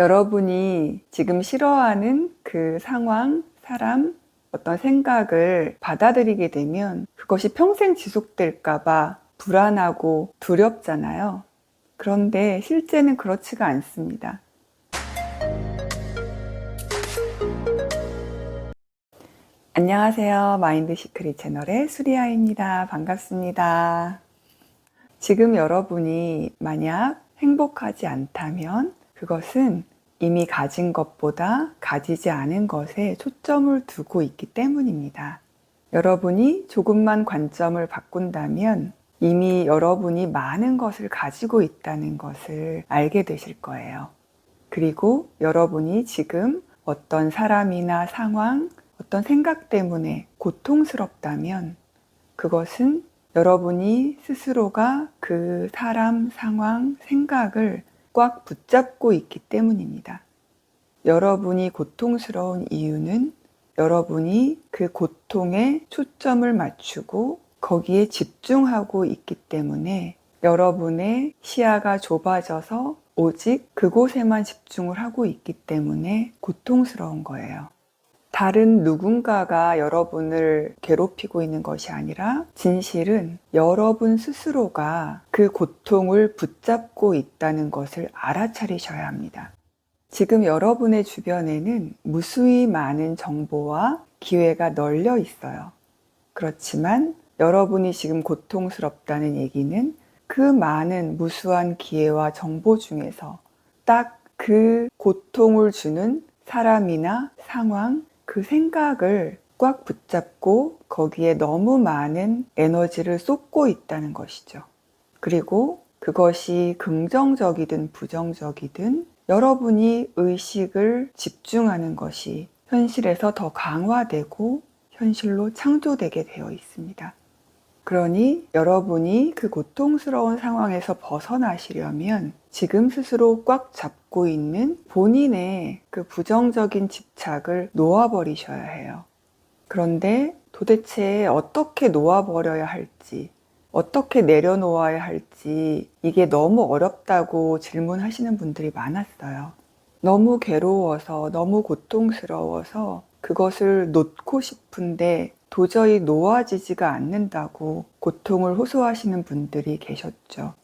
여러분이 지금 싫어하는 그 상황, 사람, 어떤 생각을 받아들이게 되면 그것이 평생 지속될까봐 불안하고 두렵잖아요. 그런데 실제는 그렇지가 않습니다. 안녕하세요. 마인드 시크릿 채널의 수리아입니다. 반갑습니다. 지금 여러분이 만약 행복하지 않다면 그것은 이미 가진 것보다 가지지 않은 것에 초점을 두고 있기 때문입니다. 여러분이 조금만 관점을 바꾼다면 이미 여러분이 많은 것을 가지고 있다는 것을 알게 되실 거예요. 그리고 여러분이 지금 어떤 사람이나 상황, 어떤 생각 때문에 고통스럽다면 그것은 여러분이 스스로가 그 사람, 상황, 생각을 꽉 붙잡고 있기 때문입니다. 여러분이 고통스러운 이유는 여러분이 그 고통에 초점을 맞추고 거기에 집중하고 있기 때문에 여러분의 시야가 좁아져서 오직 그곳에만 집중을 하고 있기 때문에 고통스러운 거예요. 다른 누군가가 여러분을 괴롭히고 있는 것이 아니라 진실은 여러분 스스로가 그 고통을 붙잡고 있다는 것을 알아차리셔야 합니다. 지금 여러분의 주변에는 무수히 많은 정보와 기회가 널려 있어요. 그렇지만 여러분이 지금 고통스럽다는 얘기는 그 많은 무수한 기회와 정보 중에서 딱 그 고통을 주는 사람이나 상황, 그 생각을 꽉 붙잡고 거기에 너무 많은 에너지를 쏟고 있다는 것이죠. 그리고 그것이 긍정적이든 부정적이든 여러분이 의식을 집중하는 것이 현실에서 더 강화되고 현실로 창조되게 되어 있습니다. 그러니 여러분이 그 고통스러운 상황에서 벗어나시려면 지금 스스로 꽉 잡고 있는 본인의 그 부정적인 집착을 놓아버리셔야 해요. 그런데 도대체 어떻게 놓아버려야 할지, 어떻게 내려놓아야 할지 이게 너무 어렵다고 질문하시는 분들이 많았어요. 너무 괴로워서, 너무 고통스러워서 그것을 놓고 싶은데 도저히 놓아지지가 않는다고 고통을 호소하시는 분들이 계셨죠.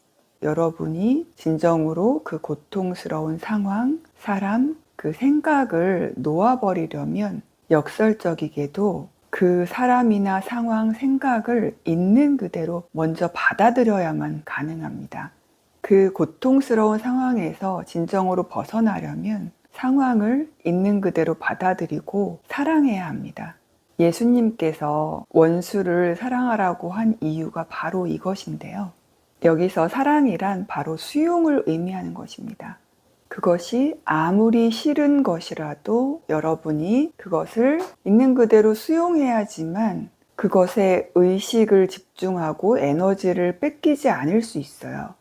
여러분이 진정으로 그 고통스러운 상황, 사람, 그 생각을 놓아버리려면 역설적이게도 그 사람이나 상황, 생각을 있는 그대로 먼저 받아들여야만 가능합니다. 그 고통스러운 상황에서 진정으로 벗어나려면 상황을 있는 그대로 받아들이고 사랑해야 합니다. 예수님께서 원수를 사랑하라고 한 이유가 바로 이것인데요. 여기서 사랑이란 바로 수용을 의미하는 것입니다. 그것이 아무리 싫은 것이라도 여러분이 그것을 있는 그대로 수용해야지만 그것에 의식을 집중하고 에너지를 뺏기지 않을 수 있어요.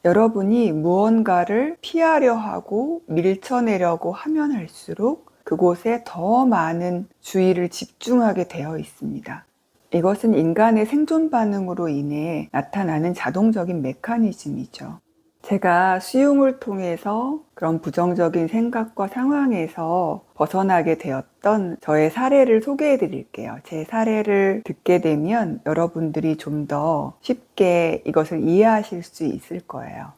여러분이 무언가를 피하려 하고 밀쳐내려고 하면 할수록 그곳에 더 많은 주의를 집중하게 되어 있습니다. 이것은 인간의 생존 반응으로 인해 나타나는 자동적인 메커니즘이죠. 제가 수용을 통해서 그런 부정적인 생각과 상황에서 벗어나게 되었던 저의 사례를 소개해 드릴게요. 제 사례를 듣게 되면 여러분들이 좀 더 쉽게 이것을 이해하실 수 있을 거예요.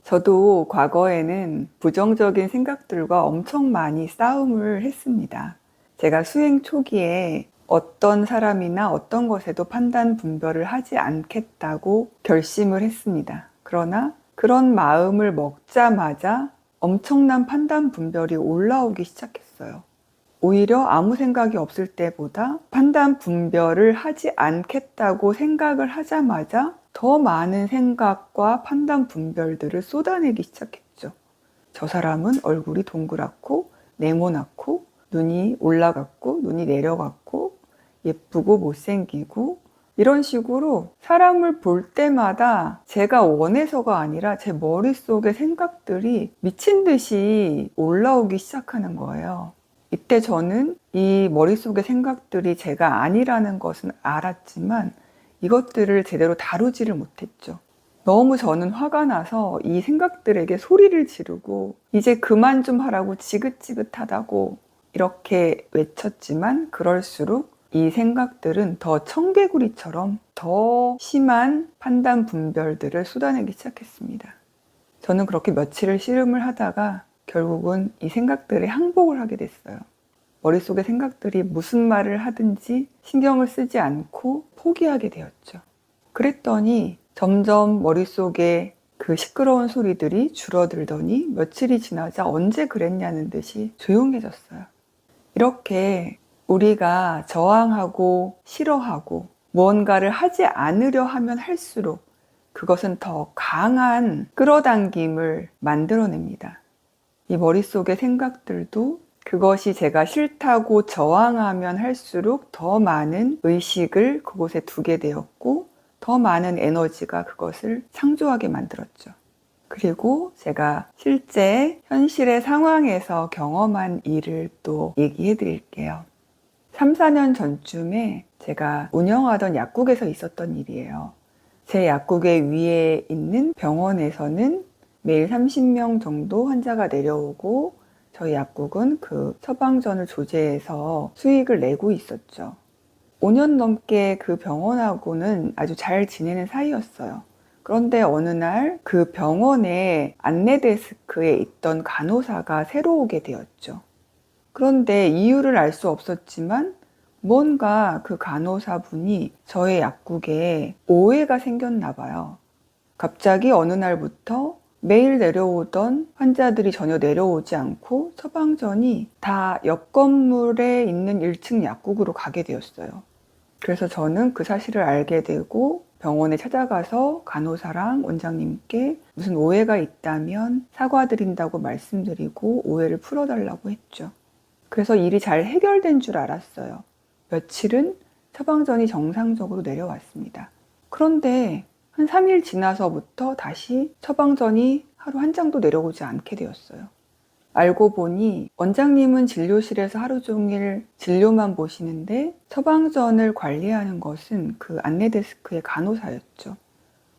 저도 과거에는 부정적인 생각들과 엄청 많이 싸움을 했습니다. 제가 수행 초기에 어떤 사람이나 어떤 것에도 판단 분별을 하지 않겠다고 결심을 했습니다. 그러나 그런 마음을 먹자마자 엄청난 판단 분별이 올라오기 시작했어요. 오히려 아무 생각이 없을 때보다 판단 분별을 하지 않겠다고 생각을 하자마자 더 많은 생각과 판단 분별들을 쏟아내기 시작했죠. 저 사람은 얼굴이 동그랗고 네모났고 눈이 올라갔고 눈이 내려갔고 예쁘고 못생기고 이런 식으로 사람을 볼 때마다 제가 원해서가 아니라 제 머릿속의 생각들이 미친 듯이 올라오기 시작하는 거예요. 이때 저는 이 머릿속의 생각들이 제가 아니라는 것은 알았지만 이것들을 제대로 다루지를 못했죠. 너무 저는 화가 나서 이 생각들에게 소리를 지르고 이제 그만 좀 하라고 지긋지긋하다고 이렇게 외쳤지만 그럴수록 이 생각들은 더 청개구리처럼 더 심한 판단 분별들을 쏟아내기 시작했습니다. 저는 그렇게 며칠을 씨름을 하다가 결국은 이 생각들에 항복을 하게 됐어요. 머릿속의 생각들이 무슨 말을 하든지 신경을 쓰지 않고 포기하게 되었죠. 그랬더니 점점 머릿속에 그 시끄러운 소리들이 줄어들더니 며칠이 지나자 언제 그랬냐는 듯이 조용해졌어요. 이렇게 우리가 저항하고 싫어하고 무언가를 하지 않으려 하면 할수록 그것은 더 강한 끌어당김을 만들어냅니다. 이 머릿속의 생각들도 그것이 제가 싫다고 저항하면 할수록 더 많은 의식을 그곳에 두게 되었고 더 많은 에너지가 그것을 창조하게 만들었죠. 그리고 제가 실제 현실의 상황에서 경험한 일을 또 얘기해 드릴게요. 3, 4년 전쯤에 제가 운영하던 약국에서 있었던 일이에요. 제 약국의 위에 있는 병원에서는 매일 30명 정도 환자가 내려오고 저희 약국은 그 처방전을 조제해서 수익을 내고 있었죠. 5년 넘게 그 병원하고는 아주 잘 지내는 사이였어요. 그런데 어느 날 그 병원의 안내 데스크에 있던 간호사가 새로 오게 되었죠. 그런데 이유를 알 수 없었지만 뭔가 그 간호사분이 저의 약국에 오해가 생겼나 봐요. 갑자기 어느 날부터 매일 내려오던 환자들이 전혀 내려오지 않고 처방전이 다 옆 건물에 있는 1층 약국으로 가게 되었어요. 그래서 저는 그 사실을 알게 되고 병원에 찾아가서 간호사랑 원장님께 무슨 오해가 있다면 사과드린다고 말씀드리고 오해를 풀어달라고 했죠. 그래서 일이 잘 해결된 줄 알았어요. 며칠은 처방전이 정상적으로 내려왔습니다. 그런데 한 3일 지나서부터 다시 처방전이 하루 한 장도 내려오지 않게 되었어요. 알고 보니 원장님은 진료실에서 하루 종일 진료만 보시는데 처방전을 관리하는 것은 그 안내데스크의 간호사였죠.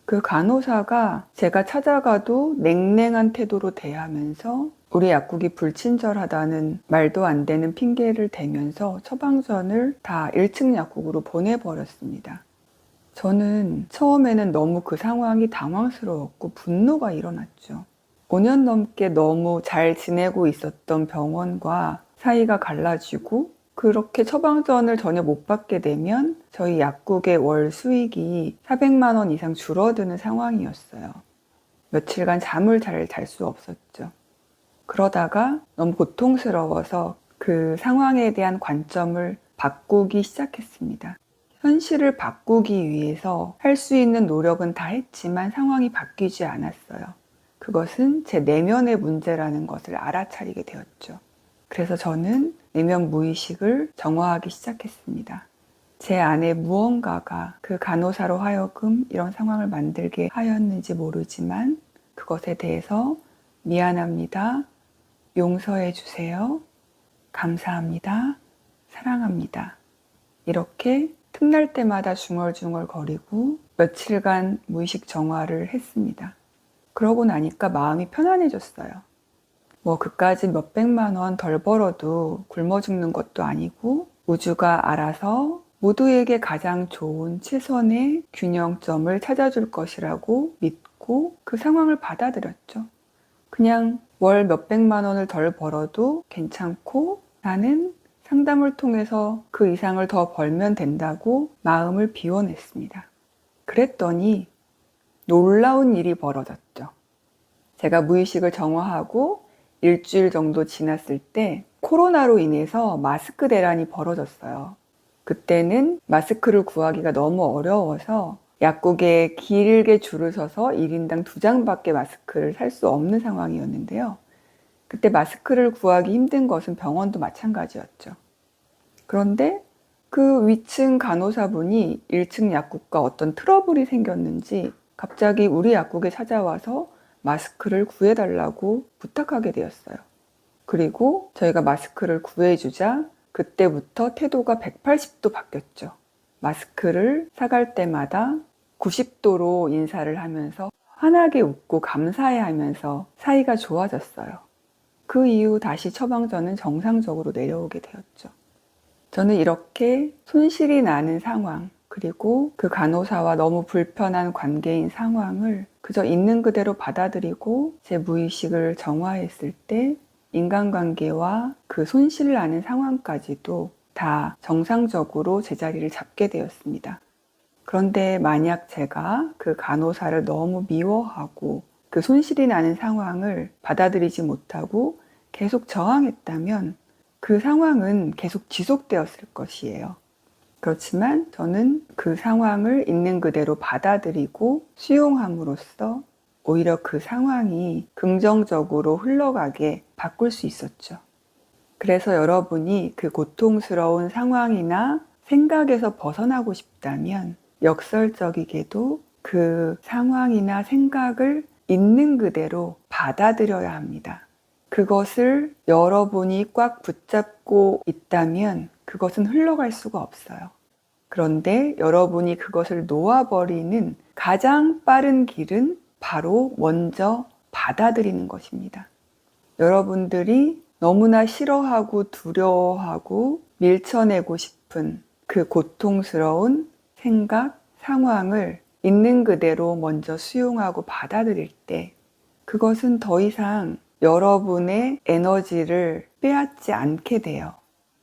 그 간호사가 제가 찾아가도 냉랭한 태도로 대하면서 우리 약국이 불친절하다는 말도 안 되는 핑계를 대면서 처방전을 다 1층 약국으로 보내버렸습니다. 저는 처음에는 너무 그 상황이 당황스러웠고 분노가 일어났죠. 5년 넘게 너무 잘 지내고 있었던 병원과 사이가 갈라지고 그렇게 처방전을 전혀 못 받게 되면 저희 약국의 월 수익이 400만 원 이상 줄어드는 상황이었어요. 며칠간 잠을 잘 잘 수 없었죠. 그러다가 너무 고통스러워서 그 상황에 대한 관점을 바꾸기 시작했습니다. 현실을 바꾸기 위해서 할 수 있는 노력은 다 했지만 상황이 바뀌지 않았어요. 그것은 제 내면의 문제라는 것을 알아차리게 되었죠. 그래서 저는 내면 무의식을 정화하기 시작했습니다. 제 안에 무언가가 그 간호사로 하여금 이런 상황을 만들게 하였는지 모르지만 그것에 대해서 미안합니다. 용서해 주세요. 감사합니다. 사랑합니다. 이렇게 틈날 때마다 중얼중얼 거리고 며칠간 무의식 정화를 했습니다. 그러고 나니까 마음이 편안해졌어요. 뭐 그까지 몇백만 원 덜 벌어도 굶어 죽는 것도 아니고 우주가 알아서 모두에게 가장 좋은 최선의 균형점을 찾아줄 것이라고 믿고 그 상황을 받아들였죠. 그냥 월 몇백만 원을 덜 벌어도 괜찮고 나는 상담을 통해서 그 이상을 더 벌면 된다고 마음을 비워냈습니다. 그랬더니 놀라운 일이 벌어졌죠. 제가 무의식을 정화하고 일주일 정도 지났을 때 코로나로 인해서 마스크 대란이 벌어졌어요. 그때는 마스크를 구하기가 너무 어려워서 약국에 길게 줄을 서서 1인당 2장밖에 마스크를 살 수 없는 상황이었는데요. 그때 마스크를 구하기 힘든 것은 병원도 마찬가지였죠. 그런데 그 위층 간호사분이 1층 약국과 어떤 트러블이 생겼는지 갑자기 우리 약국에 찾아와서 마스크를 구해달라고 부탁하게 되었어요. 그리고 저희가 마스크를 구해주자 그때부터 태도가 180도 바뀌었죠. 마스크를 사갈 때마다 90도로 인사를 하면서 환하게 웃고 감사해 하면서 사이가 좋아졌어요. 그 이후 다시 처방전은 정상적으로 내려오게 되었죠. 저는 이렇게 손실이 나는 상황, 그리고 그 간호사와 너무 불편한 관계인 상황을 그저 있는 그대로 받아들이고 제 무의식을 정화했을 때 인간관계와 그 손실 나는 상황까지도 다 정상적으로 제자리를 잡게 되었습니다. 그런데 만약 제가 그 간호사를 너무 미워하고 그 손실이 나는 상황을 받아들이지 못하고 계속 저항했다면 그 상황은 계속 지속되었을 것이에요. 그렇지만 저는 그 상황을 있는 그대로 받아들이고 수용함으로써 오히려 그 상황이 긍정적으로 흘러가게 바꿀 수 있었죠. 그래서 여러분이 그 고통스러운 상황이나 생각에서 벗어나고 싶다면 역설적이게도 그 상황이나 생각을 있는 그대로 받아들여야 합니다. 그것을 여러분이 꽉 붙잡고 있다면 그것은 흘러갈 수가 없어요. 그런데 여러분이 그것을 놓아버리는 가장 빠른 길은 바로 먼저 받아들이는 것입니다. 여러분들이 너무나 싫어하고 두려워하고 밀쳐내고 싶은 그 고통스러운 생각, 상황을 있는 그대로 먼저 수용하고 받아들일 때 그것은 더 이상 여러분의 에너지를 빼앗지 않게 돼요.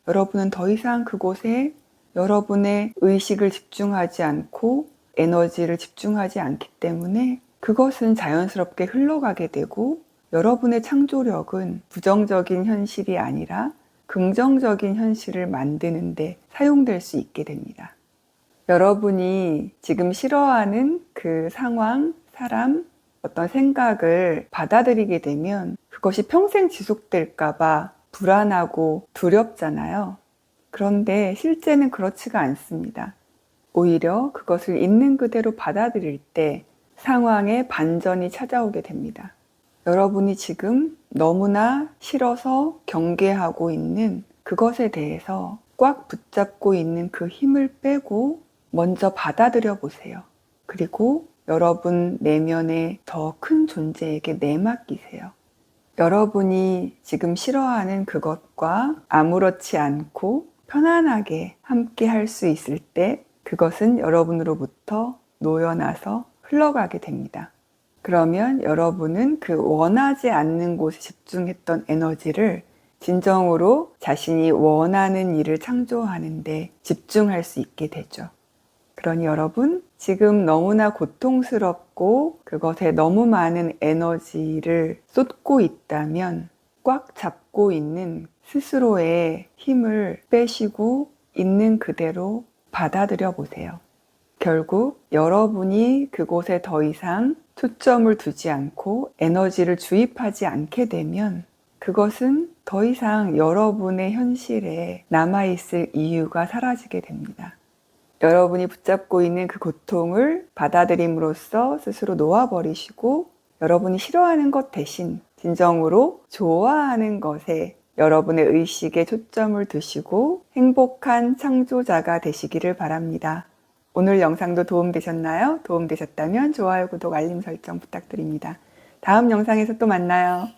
여러분은 더 이상 그곳에 여러분의 의식을 집중하지 않고 에너지를 집중하지 않기 때문에 그것은 자연스럽게 흘러가게 되고 여러분의 창조력은 부정적인 현실이 아니라 긍정적인 현실을 만드는데 사용될 수 있게 됩니다. 여러분이 지금 싫어하는 그 상황, 사람, 어떤 생각을 받아들이게 되면 그것이 평생 지속될까봐 불안하고 두렵잖아요. 그런데 실제는 그렇지가 않습니다. 오히려 그것을 있는 그대로 받아들일 때 상황에 반전이 찾아오게 됩니다. 여러분이 지금 너무나 싫어서 경계하고 있는 그것에 대해서 꽉 붙잡고 있는 그 힘을 빼고 먼저 받아들여 보세요. 그리고 여러분 내면의 더 큰 존재에게 내맡기세요. 여러분이 지금 싫어하는 그것과 아무렇지 않고 편안하게 함께 할 수 있을 때 그것은 여러분으로부터 놓여나서 흘러가게 됩니다. 그러면 여러분은 그 원하지 않는 곳에 집중했던 에너지를 진정으로 자신이 원하는 일을 창조하는데 집중할 수 있게 되죠. 그러니 여러분, 지금 너무나 고통스럽고 그것에 너무 많은 에너지를 쏟고 있다면 꽉 잡고 있는 스스로의 힘을 빼시고 있는 그대로 받아들여 보세요. 결국 여러분이 그곳에 더 이상 초점을 두지 않고 에너지를 주입하지 않게 되면 그것은 더 이상 여러분의 현실에 남아있을 이유가 사라지게 됩니다. 여러분이 붙잡고 있는 그 고통을 받아들임으로써 스스로 놓아버리시고 여러분이 싫어하는 것 대신 진정으로 좋아하는 것에 여러분의 의식에 초점을 두시고 행복한 창조자가 되시기를 바랍니다. 오늘 영상도 도움되셨나요? 도움되셨다면 좋아요, 구독, 알림 설정 부탁드립니다. 다음 영상에서 또 만나요.